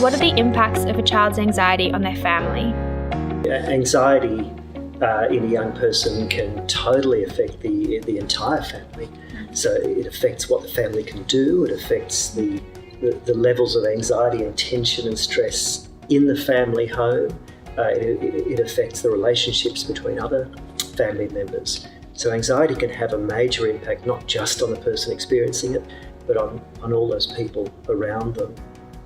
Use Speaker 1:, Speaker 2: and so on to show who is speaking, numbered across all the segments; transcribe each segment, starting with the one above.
Speaker 1: What are the impacts of a child's anxiety on their family?
Speaker 2: Anxiety in a young person can totally affect the entire family. So it affects what the family can do, it affects the levels of anxiety and tension and stress in the family home. It affects the relationships between other family members. So anxiety can have a major impact, not just on the person experiencing it, but on all those people around them.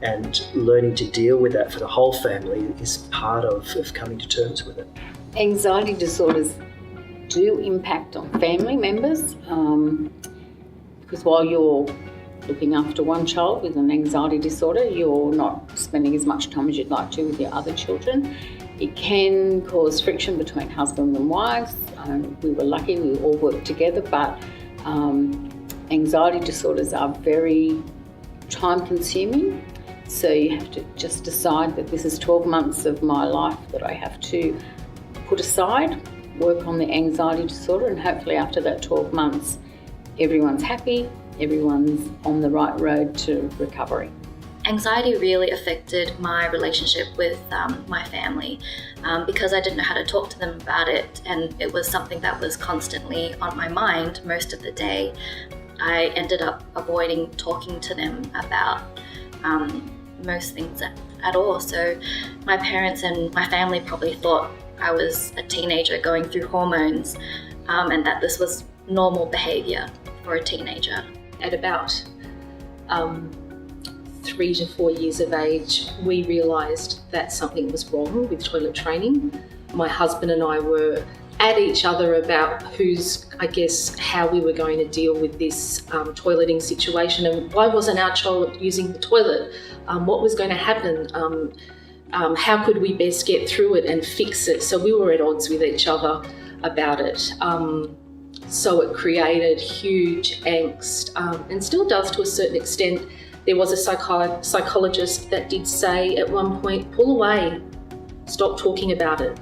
Speaker 2: And learning to deal with that for the whole family is part of coming to terms with it.
Speaker 3: Anxiety disorders do impact on family members because while you're looking after one child with an anxiety disorder, you're not spending as much time as you'd like to with your other children. It can cause friction between husband and wives. We were lucky, we all worked together, but anxiety disorders are very time-consuming. So you have to just decide that this is 12 months of my life that I have to put aside, work on the anxiety disorder, and hopefully after that 12 months, everyone's happy, everyone's on the right road to recovery.
Speaker 4: Anxiety really affected my relationship with my family because I didn't know how to talk to them about it, and it was something that was constantly on my mind most of the day. I ended up avoiding talking to them about most things at all. So my parents and my family probably thought I was a teenager going through hormones and that this was normal behaviour for a teenager.
Speaker 5: At about 3 to 4 years of age, we realised that something was wrong with toilet training. My husband and I were at each other about how we were going to deal with this toileting situation, and why wasn't our child using the toilet? What was going to happen? How could we best get through it and fix it? So we were at odds with each other about it. So it created huge angst and still does to a certain extent. There was a psychologist that did say at one point, pull away, stop talking about it,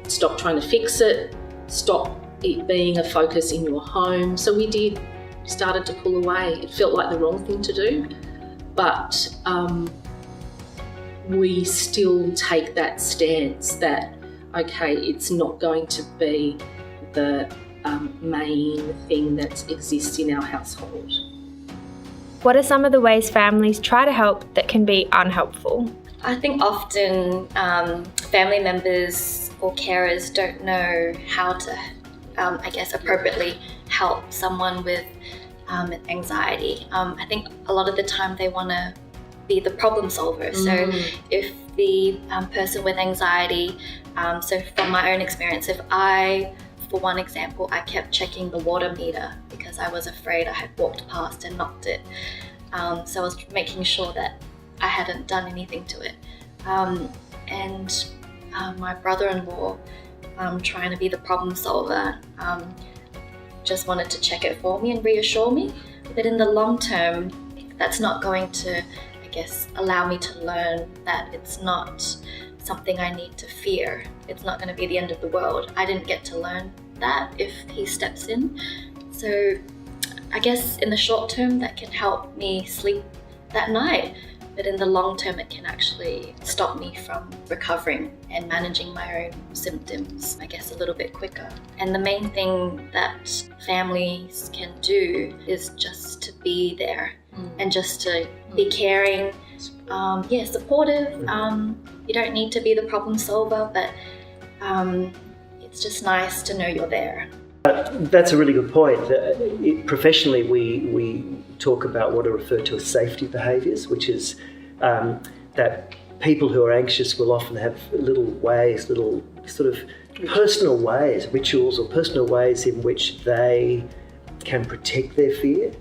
Speaker 5: stop trying to fix it, stop it being a focus in your home. So we started to pull away. It felt like the wrong thing to do, but we still take that stance that, okay, it's not going to be the main thing that exists in our household.
Speaker 1: What are some of the ways families try to help that can be unhelpful?
Speaker 4: I think often family members or carers don't know how to, appropriately help someone with anxiety. I think a lot of the time they want to be the problem solver. So if the person with anxiety, so from my own experience, for one example, I kept checking the water meter because I was afraid I had walked past and knocked it. So I was making sure that I hadn't done anything to it. And my brother-in-law, trying to be the problem solver, just wanted to check it for me and reassure me. But in the long term, that's not going to, allow me to learn that it's not something I need to fear. It's not going to be the end of the world. I didn't get to learn that if he steps in. So I guess in the short term that can help me sleep that night, but in the long term it can actually stop me from recovering and managing my own symptoms, a little bit quicker. And the main thing that families can do is just to be there and just to be caring, supportive. You don't need to be the problem solver, but it's just nice to know you're there.
Speaker 2: That's a really good point. Professionally, we talk about what are referred to as safety behaviours, which is that people who are anxious will often have little sort of personal ways, rituals or personal ways in which they can protect their fear.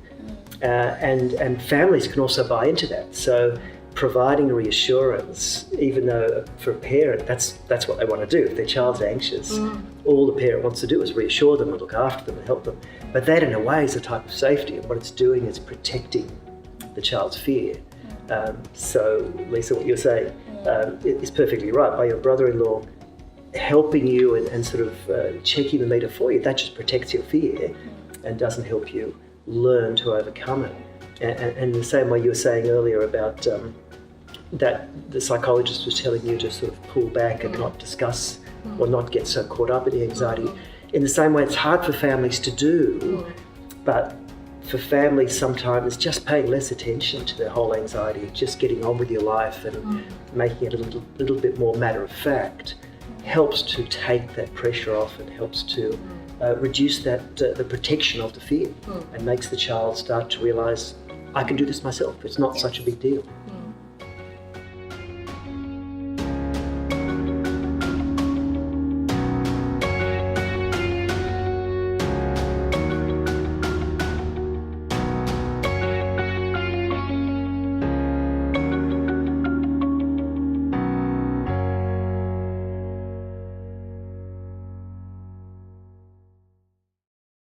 Speaker 2: And families can also buy into that. So providing reassurance, even though for a parent that's what they want to do. If their child's anxious, all the parent wants to do is reassure them and look after them and help them. But that in a way is a type of safety, and what it's doing is protecting the child's fear. So Lisa, what you're saying is perfectly right. By your brother-in-law helping you and sort of checking the meter for you, that just protects your fear and doesn't help you learn to overcome it. And the same way you were saying earlier about that the psychologist was telling you to sort of pull back and not discuss or not get so caught up in the anxiety. In the same way, it's hard for families to do, but for families sometimes just paying less attention to their whole anxiety, just getting on with your life and making it a little bit more matter of fact helps to take that pressure off and helps to reduce that the protection of the fear and makes the child start to realise, I can do this myself. It's not such a big deal.